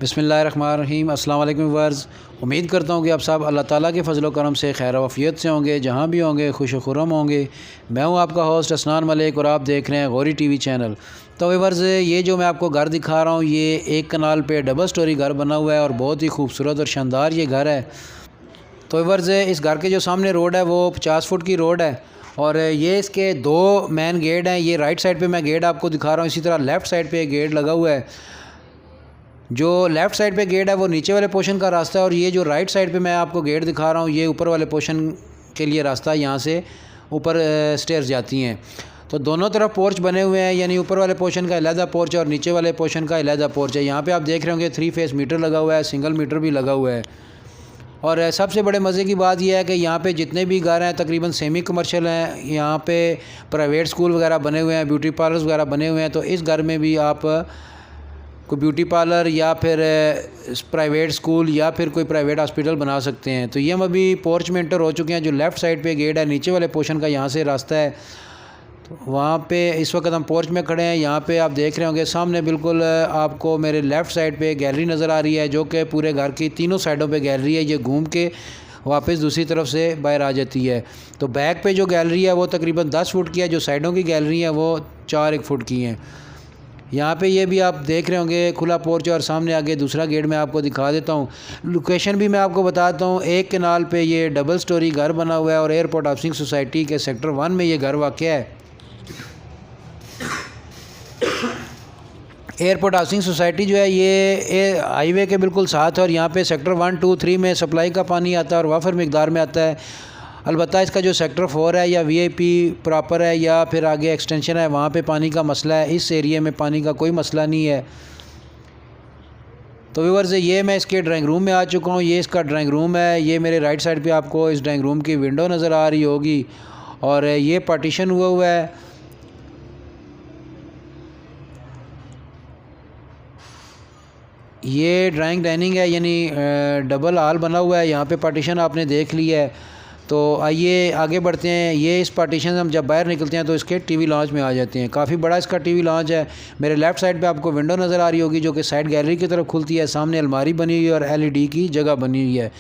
बिस्मिल्लाहिर्रहमानिर्रहीम। अस्सलाम वालेकुम व्यूअर्स। उम्मीद करता हूँ कि आप सब अल्लाह ताला के फ़ज़ल व करम से खैर वफ़ियत से होंगे, जहाँ भी होंगे खुश व खुर्रम होंगे। मैं हूँ आपका होस्ट असनान मलिक और आप देख रहे हैं गौरी टीवी चैनल। तो व्यूअर्स, ये जो मैं आपको घर दिखा रहा हूँ, ये एक कनाल पे डबल स्टोरी घर बना हुआ है और बहुत ही खूबसूरत और शानदार ये घर है। तो व्यूअर्स, इस घर के जो सामने रोड है वो 50 फुट की रोड है और ये इसके दो मेन गेट हैं। ये राइट साइड पे मैं गेट आपको दिखा रहा हूँ, इसी तरह लेफ़्ट साइड पे गेट लगा हुआ है। जो लेफ़्ट साइड पे गेट है वो नीचे वाले पोर्शन का रास्ता है और ये जो राइट साइड पे मैं आपको गेट दिखा रहा हूँ ये ऊपर वाले पोर्शन के लिए रास्ता है। यहाँ से ऊपर स्टेयर्स जाती हैं। तो दोनों तरफ पोर्च बने हुए हैं, यानी ऊपर वाले पोर्शन का अलहदा पोर्च है और नीचे वाले पोर्शन का अलहदा पोर्च है। यहाँ पे आप देख रहे होंगे 3 फेस मीटर लगा हुआ है, सिंगल मीटर भी लगा हुआ है। और सबसे बड़े मज़े की बात यह है कि यहाँ पे जितने भी घर हैं तकरीबन सेमी कमर्शियल हैं। यहाँ पे प्राइवेट स्कूल वगैरह बने हुए हैं, ब्यूटी पार्लर्स वगैरह बने हुए हैं। तो इस घर में भी आप कोई ब्यूटी पार्लर या फिर प्राइवेट स्कूल या फिर कोई प्राइवेट हॉस्पिटल बना सकते हैं। तो ये हम अभी पोर्च में एंटर हो चुके हैं। जो लेफ़्ट साइड पे गेट है, नीचे वाले पोर्शन का यहाँ से रास्ता है। तो वहाँ पे इस वक्त हम पोर्च में खड़े हैं। यहाँ पे आप देख रहे होंगे सामने बिल्कुल आपको मेरे लेफ़्ट साइड पे गैलरी नज़र आ रही है, जो कि पूरे घर की तीनों साइडों पे गैलरी है। ये घूम के वापस दूसरी तरफ से बाहर आ जाती है। तो बैक पे जो गैलरी है वो तकरीबन 10 फुट की है, जो साइडों की गैलरी है वो 4-1 फुट की हैं। यहाँ पे ये भी आप देख रहे होंगे खुला पोर्च और सामने आगे दूसरा गेट मैं आपको दिखा देता हूँ। लोकेशन भी मैं आपको बताता हूँ। एक कनाल पे ये डबल स्टोरी घर बना हुआ है और एयरपोर्ट हाउसिंग सोसाइटी के सेक्टर 1 में ये घर वाक़या है। एयरपोर्ट हाउसिंग सोसाइटी जो है ये हाईवे के बिल्कुल साथ है और यहाँ पे सेक्टर 1, 2, 3 में सप्लाई का पानी आता है और वाफर मिकदार में आता है। अलबत्ता इसका जो सेक्टर 4 है या वीआईपी प्रॉपर है या फिर आगे एक्सटेंशन है, वहाँ पे पानी का मसला है। इस एरिया में पानी का कोई मसला नहीं है। तो व्यूअर्स, ये मैं इसके ड्राइंग रूम में आ चुका हूँ। ये इसका ड्राइंग रूम है। ये मेरे राइट साइड पे आपको इस ड्राइंग रूम की विंडो नज़र आ रही होगी और ये पार्टीशन हुआ है। ये ड्राइंग डाइनिंग है, यानी डबल हॉल बना हुआ है। यहाँ पे पार्टीशन आपने देख लिया है। तो आइए आगे बढ़ते हैं। ये इस पार्टीशन से हम जब बाहर निकलते हैं तो इसके टीवी लॉन्च में आ जाते हैं। काफ़ी बड़ा इसका टीवी लॉन्च है। मेरे लेफ़्ट साइड पे आपको विंडो नज़र आ रही होगी जो कि साइड गैलरी की तरफ खुलती है। सामने अलमारी बनी हुई है और एलईडी की जगह बनी हुई है।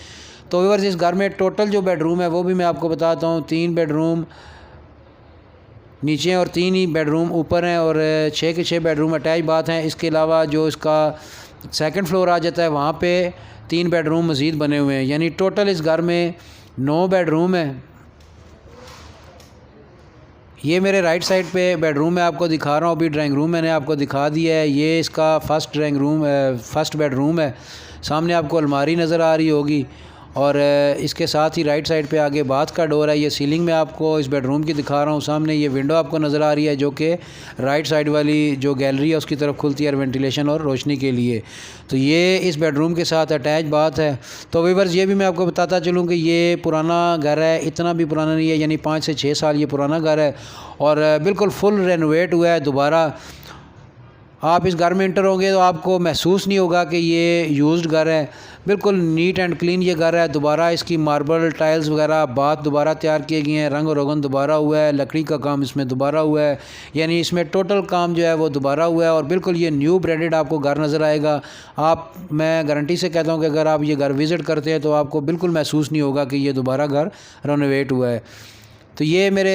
तो व्यूअर्स, इस घर में टोटल जो बेडरूम है वो भी मैं आपको बताता हूँ। 3 बेडरूम नीचे और 3 ही बेडरूम ऊपर हैं और 6 के 6 बेडरूम अटैच बाथ हैं। इसके अलावा जो इसका सेकंड फ्लोर आ जाता है वहाँ पे 3 बेडरूम मज़ीद बने हुए हैं, यानी टोटल इस घर में 9 बेडरूम है। ये मेरे राइट साइड पे बेडरूम मैं आपको दिखा रहा हूँ। अभी ड्राइंग रूम मैंने आपको दिखा दिया है। ये इसका फर्स्ट बेडरूम है। सामने आपको अलमारी नज़र आ रही होगी और इसके साथ ही राइट साइड पे आगे बाथ का डोर है। ये सीलिंग में आपको इस बेडरूम की दिखा रहा हूँ। सामने ये विंडो आपको नज़र आ रही है जो कि राइट साइड वाली जो गैलरी है उसकी तरफ खुलती है वेंटिलेशन और रोशनी के लिए। तो ये इस बेडरूम के साथ अटैच बाथ है। तो व्यूअर्स, ये भी मैं आपको बताता चलूँ कि ये पुराना घर है, इतना भी पुराना नहीं है, यानी 5 से 6 साल ये पुराना घर है और बिल्कुल फुल रेनोवेट हुआ है दोबारा। आप इस घर में इंटर होंगे तो आपको महसूस नहीं होगा कि ये यूज्ड घर है। बिल्कुल नीट एंड क्लीन ये घर है। दोबारा इसकी मार्बल टाइल्स वगैरह बाथ दोबारा तैयार किए गए हैं, रंग रोगन दोबारा हुआ है, लकड़ी का काम इसमें दोबारा हुआ है, यानी इसमें टोटल काम जो है वो दोबारा हुआ है और बिल्कुल ये न्यू ब्रांडेड आपको घर नज़र आएगा। मैं गारंटी से कहता हूँ कि अगर आप ये घर विज़िट करते हैं तो आपको बिल्कुल महसूस नहीं होगा कि ये दोबारा घर रेनोवेट हुआ है। तो ये मेरे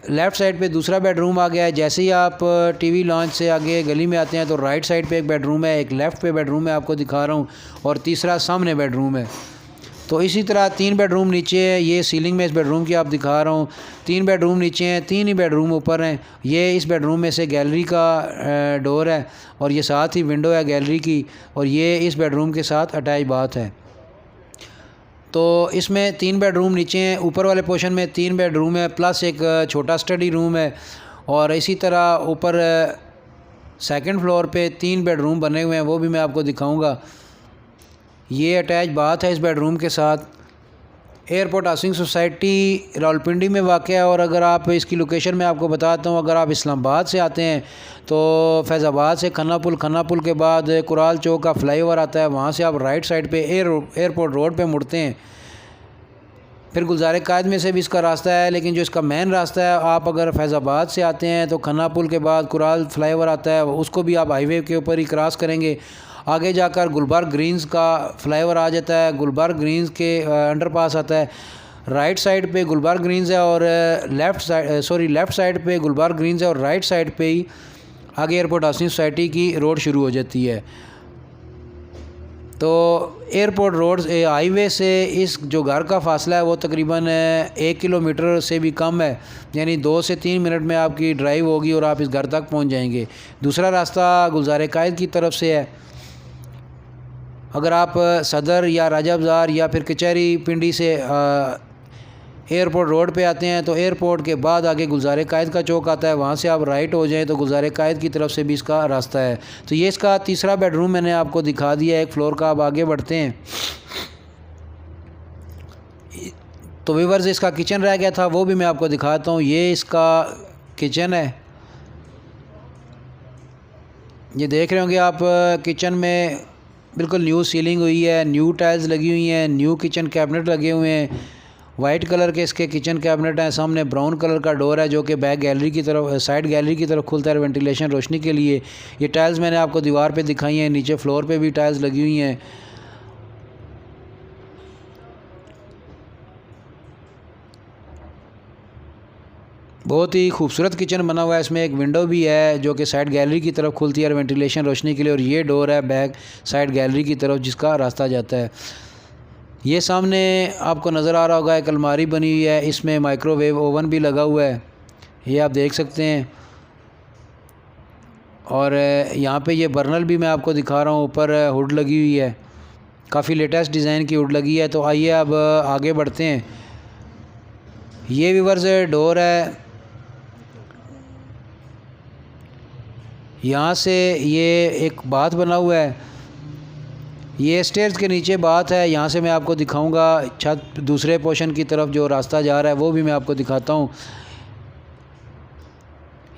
लेफ़्ट साइड पे दूसरा बेडरूम आ गया है। जैसे ही आप टीवी लॉन्च से आगे गली में आते हैं तो राइट साइड पे एक बेडरूम है, एक लेफ़्ट पे बेडरूम है आपको दिखा रहा हूँ और तीसरा सामने बेडरूम है। तो इसी तरह 3 बेडरूम नीचे है। ये सीलिंग में इस बेडरूम की आप दिखा रहा हूँ। 3 बेडरूम नीचे हैं, 3 ही बेडरूम ऊपर हैं। ये इस बेडरूम में से गैलरी का डोर है और ये साथ ही विंडो है गैलरी की और ये इस बेडरूम के साथ अटैच बाथ है। तो इसमें 3 बेडरूम नीचे हैं। ऊपर वाले पोर्शन में 3 बेडरूम है प्लस एक छोटा स्टडी रूम है और इसी तरह ऊपर सेकंड फ्लोर पे 3 बेडरूम बने हुए हैं, वो भी मैं आपको दिखाऊंगा। ये अटैच बाथ है इस बेडरूम के साथ। एयरपोर्ट हाउसिंग सोसाइटी रावलपिंडी में वाक़ है और अगर आप इसकी लोकेशन में आपको बताता हूँ, अगर आप इस्लामाबाद से आते हैं तो फैज़ाबाद से खन्ना पुल के बाद कुराल चौक का फ्लाईओवर आता है, वहाँ से आप राइट साइड पे एयरपोर्ट रोड पे मुड़ते हैं। फिर गुलज़ार कायद में से भी इसका रास्ता है, लेकिन जो इसका मेन रास्ता है, आप अगर फैज़ाबाद से आते हैं तो खन्ना पुल के बाद कुराल फ्लाईओवर आता है, उसको भी आप हाईवे के ऊपर ही क्रॉस करेंगे। आगे जाकर गुलबर्ग ग्रीन्स का फ्लाईओवर आ जाता है, गुलबर्ग ग्रीन्स के अंडरपास आता है। राइट साइड पे गुलबर्ग ग्रीन्स है और लेफ़्ट साइड पे गुलबर्ग ग्रीन्स है और राइट साइड पे ही आगे एयरपोर्ट हाउसिंग सोसाइटी की रोड शुरू हो जाती है। तो एयरपोर्ट रोड हाईवे से इस जो घर का फासला है वो तकरीबन 1 किलोमीटर से भी कम है, यानी 2 से 3 मिनट में आपकी ड्राइव होगी और आप इस घर तक पहुंच जाएंगे। दूसरा रास्ता गुलजार कायद की तरफ से है। अगर आप सदर या राजा बाज़ार या फिर कचहरी पिंडी से एयरपोर्ट रोड पे आते हैं तो एयरपोर्ट के बाद आगे गुलजार कायद का चौक आता है, वहाँ से आप राइट हो जाएं तो गुलजार कायद की तरफ से भी इसका रास्ता है। तो ये इसका तीसरा बेडरूम मैंने आपको दिखा दिया है, एक फ्लोर का। आप आगे बढ़ते हैं तो व्यूअर्स इसका किचन रह गया था, वो भी मैं आपको दिखाता हूँ। ये इसका किचन है, ये देख रहे होंगे आप। किचन में बिल्कुल न्यू सीलिंग हुई है, न्यू टाइल्स लगी हुई हैं, न्यू किचन कैबिनेट लगे हुए हैं। वाइट कलर के इसके किचन कैबिनेट हैं। सामने ब्राउन कलर का डोर है जो कि बैक गैलरी की तरफ, साइड गैलरी की तरफ खुलता है वेंटिलेशन रोशनी के लिए। ये टाइल्स मैंने आपको दीवार पे दिखाई हैं, नीचे फ्लोर पे भी टाइल्स लगी हुई हैं। बहुत ही खूबसूरत किचन बना हुआ है। इसमें एक विंडो भी है जो कि साइड गैलरी की तरफ खुलती है वेंटिलेशन रोशनी के लिए, और ये डोर है बैक साइड गैलरी की तरफ जिसका रास्ता जाता है। ये सामने आपको नज़र आ रहा होगा एक अलमारी बनी हुई है, इसमें माइक्रोवेव ओवन भी लगा हुआ है, ये आप देख सकते हैं। और यहाँ पे ये बर्नल भी मैं आपको दिखा रहा हूँ, ऊपर हुड लगी हुई है, काफ़ी लेटेस्ट डिज़ाइन की हुड लगी है। तो आइए अब आगे बढ़ते हैं। ये व्यूअर्स डोर है, यहाँ से ये एक बाथ बना हुआ है, ये स्टेयर्स के नीचे बात है। यहाँ से मैं आपको दिखाऊंगा छत दूसरे पोर्शन की तरफ जो रास्ता जा रहा है वो भी मैं आपको दिखाता हूँ।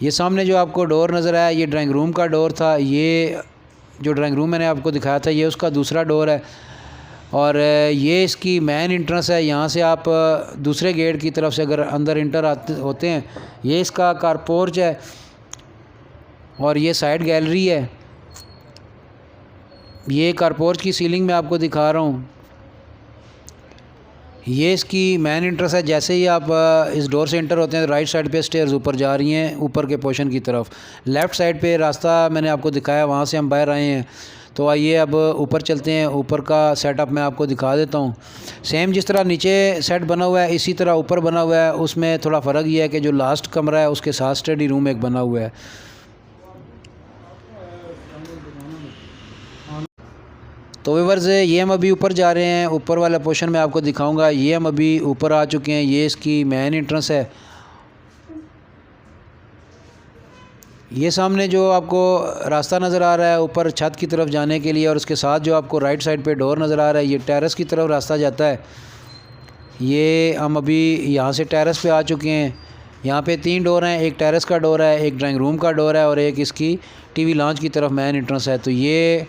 ये सामने जो आपको डोर नज़र आया ये ड्राइंग रूम का डोर था। ये जो ड्राइंग रूम मैंने आपको दिखाया था ये उसका दूसरा डोर है, और ये इसकी मेन इंट्रेंस है। यहाँ से आप दूसरे गेट की तरफ से अगर अंदर इंटर होते हैं, ये इसका कार पोर्च है और ये साइड गैलरी है। ये कारपोर्च की सीलिंग में आपको दिखा रहा हूँ, ये इसकी मेन इंट्रेंस है। जैसे ही आप इस डोर से इंटर होते हैं तो राइट साइड पे स्टेयर्स ऊपर जा रही हैं ऊपर के पोर्शन की तरफ। लेफ़्ट साइड पे रास्ता मैंने आपको दिखाया, वहाँ से हम बाहर आए हैं। तो आइए अब ऊपर चलते हैं, ऊपर का सेटअप मैं आपको दिखा देता हूँ। सेम जिस तरह नीचे सेट बना हुआ है इसी तरह ऊपर बना हुआ है। उसमें थोड़ा फ़र्क ये है कि जो लास्ट कमरा है उसके साथ स्टडी रूम एक बना हुआ है। तो व्यूअर्स ये हम अभी ऊपर जा रहे हैं, ऊपर वाला पोर्शन में आपको दिखाऊंगा। ये हम अभी ऊपर आ चुके हैं, ये इसकी मेन एंट्रेंस है। ये सामने जो आपको रास्ता नज़र आ रहा है ऊपर छत की तरफ जाने के लिए, और उसके साथ जो आपको राइट साइड पे डोर नज़र आ रहा है ये टेरेस की तरफ रास्ता जाता है। ये हम अभी यहाँ से टेरेस पे आ चुके हैं। यहाँ पे 3 डोर हैं, एक टेरेस का डोर है, एक ड्राइंग रूम का डोर है और एक इसकी टीवी लॉन्च की तरफ मेन एंट्रेंस है। तो ये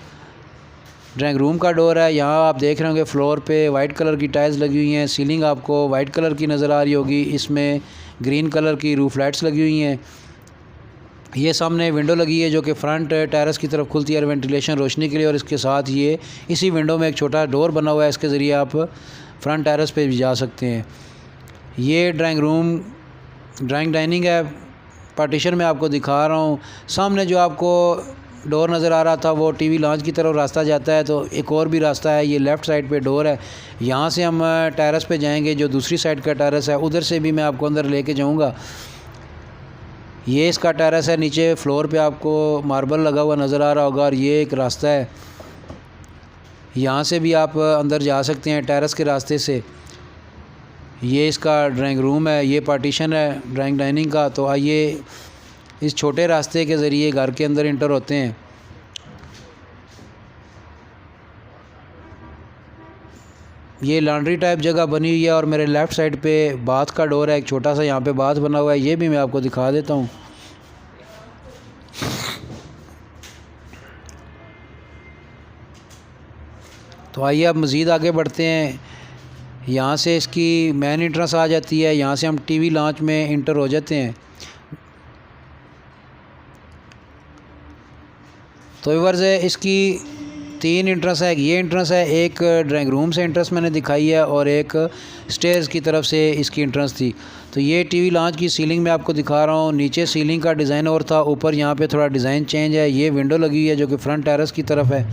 ड्राइंग रूम का डोर है। यहाँ आप देख रहे होंगे फ्लोर पे वाइट कलर की टाइल्स लगी हुई हैं, सीलिंग आपको वाइट कलर की नज़र आ रही होगी, इसमें ग्रीन कलर की रूफ लाइट्स लगी हुई हैं। ये सामने विंडो लगी है जो कि फ्रंट टेरेस की तरफ खुलती है वेंटिलेशन रोशनी के लिए, और इसके साथ ये इसी विंडो में एक छोटा डोर बना हुआ है, इसके ज़रिए आप फ्रंट टेरेस पे भी जा सकते हैं। ये ड्राइंग डाइनिंग है, पार्टीशन में आपको दिखा रहा हूँ। सामने जो आपको डोर नज़र आ रहा था वो टीवी लॉन्च की तरफ रास्ता जाता है। तो एक और भी रास्ता है, ये लेफ़्ट साइड पे डोर है, यहाँ से हम टेरेस पे जाएंगे। जो दूसरी साइड का टेरेस है उधर से भी मैं आपको अंदर लेके जाऊँगा। ये इसका टेरेस है, नीचे फ्लोर पे आपको मार्बल लगा हुआ नज़र आ रहा होगा, और ये एक रास्ता है, यहाँ से भी आप अंदर जा सकते हैं टेरेस के रास्ते से। ये इसका ड्राइंग रूम है, ये पार्टीशन है ड्राइंग डाइनिंग का। तो आइए इस छोटे रास्ते के ज़रिए घर के अंदर इंटर होते हैं। ये लॉन्ड्री टाइप जगह बनी हुई है, और मेरे लेफ़्ट साइड पे बाथ का डोर है, एक छोटा सा यहाँ पे बाथ बना हुआ है, ये भी मैं आपको दिखा देता हूँ। तो आइए अब मज़ीद आगे बढ़ते हैं। यहाँ से इसकी मेन एंट्रेंस आ जाती है, यहाँ से हम टीवी लॉन्च में इंटर हो जाते हैं। तो व्यूअर्स इसकी तीन इंट्रेंस है, ये इंट्रेंस है, एक ड्राइंग रूम से इंट्रेंस मैंने दिखाई है और एक स्टेयर्स की तरफ से इसकी इंट्रेंस थी। तो ये टीवी लॉन्च की सीलिंग में आपको दिखा रहा हूँ। नीचे सीलिंग का डिज़ाइन और था, ऊपर यहाँ पे थोड़ा डिज़ाइन चेंज है। ये विंडो लगी हुई है जो कि फ्रंट टेरेस की तरफ है।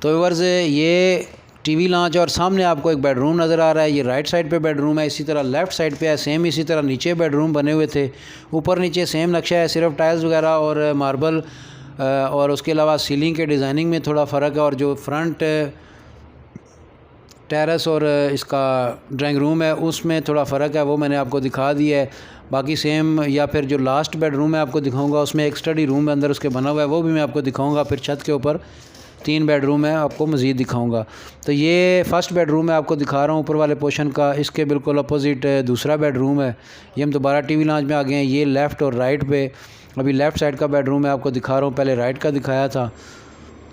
तो व्यूअर्स ये टीवी लॉन्च और सामने आपको एक बेडरूम नज़र आ रहा है। ये राइट साइड पे बेडरूम है, इसी तरह लेफ़्ट साइड पे है, सेम इसी तरह नीचे बेडरूम बने हुए थे। ऊपर नीचे सेम नक्शा है, सिर्फ टाइल्स वगैरह और मार्बल और उसके अलावा सीलिंग के डिज़ाइनिंग में थोड़ा फ़र्क है। और जो फ्रंट टेरेस और इसका ड्राइंग रूम है उसमें थोड़ा फ़र्क है, वो मैंने आपको दिखा दिया है। बाकी सेम, या फिर जो लास्ट बेडरूम है आपको दिखाऊँगा, उसमें एक स्टडी रूम अंदर उसके बना हुआ है, वो भी मैं आपको दिखाऊँगा। फिर छत के ऊपर 3 बेडरूम है, आपको मज़ीद दिखाऊंगा। तो ये फर्स्ट बेडरूम है, आपको दिखा रहा हूँ ऊपर वाले पोर्शन का। इसके बिल्कुल अपोजिट दूसरा बेडरूम है। ये हम दोबारा टीवी लॉन्च में आ गए हैं। ये लेफ़्ट और राइट पे अभी लेफ़्ट साइड का बेडरूम है, आपको दिखा रहा हूँ, पहले राइट का दिखाया था।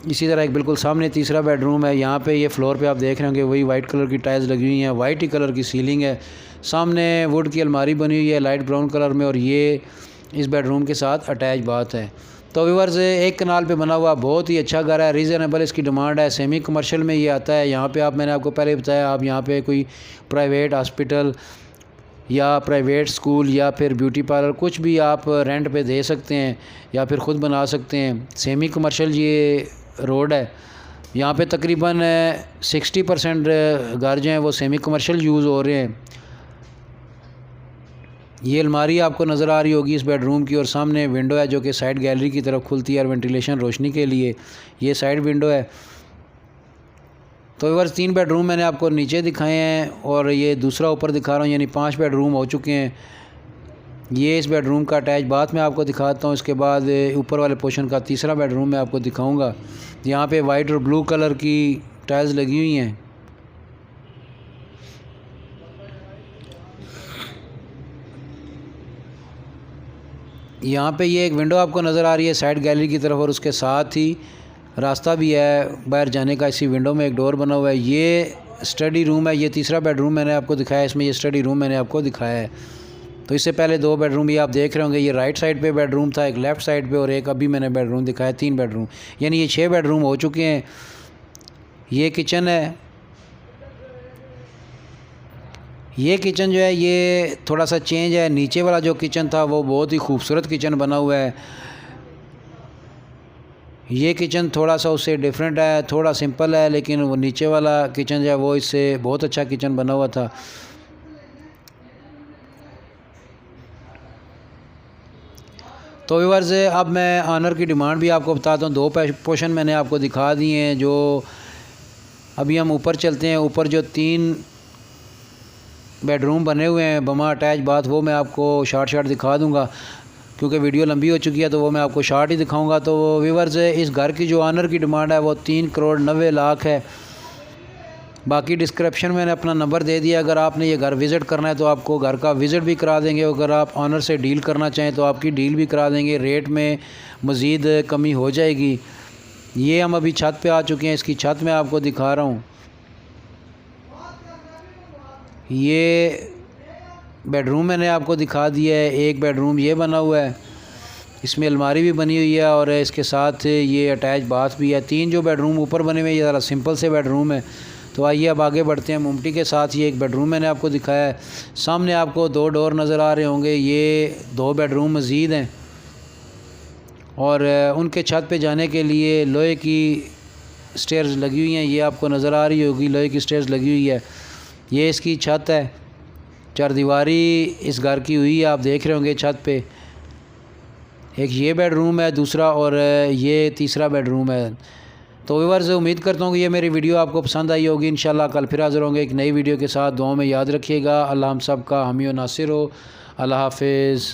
इसी तरह एक बिल्कुल सामने तीसरा बेडरूम है। यहाँ पे ये फ्लोर पे आप देख रहे होंगे वही वाइट कलर की टाइल्स लगी हुई हैं, वाइट ही कलर की सीलिंग है। सामने वुड की अलमारी बनी हुई है लाइट ब्राउन कलर में, और ये इस बेडरूम के साथ अटैच बाथ है। तो व्यूअर्स एक कनाल पे बना हुआ बहुत ही अच्छा घर है, रीज़नेबल इसकी डिमांड है। सेमी कमर्शियल में ये आता है। यहाँ पे आप, मैंने आपको पहले बताया, आप यहाँ पे कोई प्राइवेट हॉस्पिटल या प्राइवेट स्कूल या फिर ब्यूटी पार्लर कुछ भी आप रेंट पे दे सकते हैं या फिर ख़ुद बना सकते हैं। सेमी कमर्शियल ये रोड है। यहाँ पे तकरीबन 60% घर जो हैं वो सेमी कमर्शियल यूज़ हो रहे हैं। ये अलमारी आपको नज़र आ रही होगी इस बेडरूम की, और सामने विंडो है जो कि साइड गैलरी की तरफ खुलती है और वेंटिलेशन रोशनी के लिए ये साइड विंडो है। तो व्यूअर्स 3 बेडरूम मैंने आपको नीचे दिखाए हैं और ये दूसरा ऊपर दिखा रहा हूँ, यानी 5 बेडरूम हो चुके हैं। ये इस बेडरूम का अटैच बाथ मैं आपको दिखाता हूँ। इसके बाद ऊपर वाले पोर्शन का तीसरा बेडरूम मैं आपको दिखाऊँगा। यहाँ पर वाइट और ब्लू कलर की टाइल्स लगी हुई हैं। यहाँ पे ये एक विंडो आपको नज़र आ रही है साइड गैलरी की तरफ, और उसके साथ ही रास्ता भी है बाहर जाने का। इसी विंडो में एक डोर बना हुआ है। ये स्टडी रूम है, ये तीसरा बेडरूम मैंने आपको दिखाया, इसमें ये स्टडी रूम मैंने आपको दिखाया है। तो इससे पहले 2 बेडरूम ये आप देख रहे होंगे, ये राइट साइड पे बेडरूम था, एक लेफ़्ट साइड पे, और एक अभी मैंने बेडरूम दिखाया। 3 बेडरूम, यानी ये 6 बेडरूम हो चुके हैं। ये किचन है। ये किचन जो है ये थोड़ा सा चेंज है। नीचे वाला जो किचन था वो बहुत ही खूबसूरत किचन बना हुआ है। ये किचन थोड़ा सा उससे डिफरेंट है, थोड़ा सिंपल है, लेकिन वो नीचे वाला किचन जो है वो इससे बहुत अच्छा किचन बना हुआ था। तो व्यूअर्स अब मैं ऑनर की डिमांड भी आपको बताता हूँ। 2 पोर्शन मैंने आपको दिखा दिए हैं। जो अभी हम ऊपर चलते हैं, ऊपर जो 3 बेडरूम बने हुए हैं बमा अटैच बाथ, वो मैं आपको शॉर्ट दिखा दूंगा क्योंकि वीडियो लंबी हो चुकी है, तो वो मैं आपको शॉर्ट ही दिखाऊंगा। तो व्यूअर्स इस घर की जो ऑनर की डिमांड है वो 3,90,00,000 है। बाकी डिस्क्रिप्शन में मैंने अपना नंबर दे दिया। अगर आपने ये घर विज़िट करना है तो आपको घर का विज़िट भी करा देंगे। अगर आप ऑनर से डील करना चाहें तो आपकी डील भी करा देंगे, रेट में मज़ीद कमी हो जाएगी। ये हम अभी छत पे आ चुके हैं, इसकी छत मैं आपको दिखा रहा हूँ। ये बेडरूम मैंने आपको दिखा दिया है। एक बेडरूम ये बना हुआ है, इसमें अलमारी भी बनी हुई है और इसके साथ ये अटैच बाथ भी है। 3 जो बेडरूम ऊपर बने हुए हैं ये ज़रा सिंपल से बेडरूम है। तो आइए अब आगे बढ़ते हैं। मुमटी के साथ ये एक बेडरूम मैंने आपको दिखाया है। सामने आपको 2 डोर नज़र आ रहे होंगे, ये 2 बेडरूम मज़ीद हैं और उनके छत पे जाने के लिए लोहे की स्टेयर्स लगी हुई हैं। ये आपको नज़र आ रही होगी, लोहे की स्टेयर्स लगी हुई है। ये इसकी छत है, 4 दीवारी इस घर की हुई है, आप देख रहे होंगे छत पे। एक ये बेडरूम है दूसरा, और ये तीसरा बेडरूम है। तो व्यूअर्स उम्मीद करता हूँ कि ये मेरी वीडियो आपको पसंद आई होगी। इंशाल्लाह कल फिर हाज़िर होंगे एक नई वीडियो के साथ। दुआ में याद रखिएगा। अल्लाह हम सब का हामी और नासिर हो। अल्लाह हाफिज़।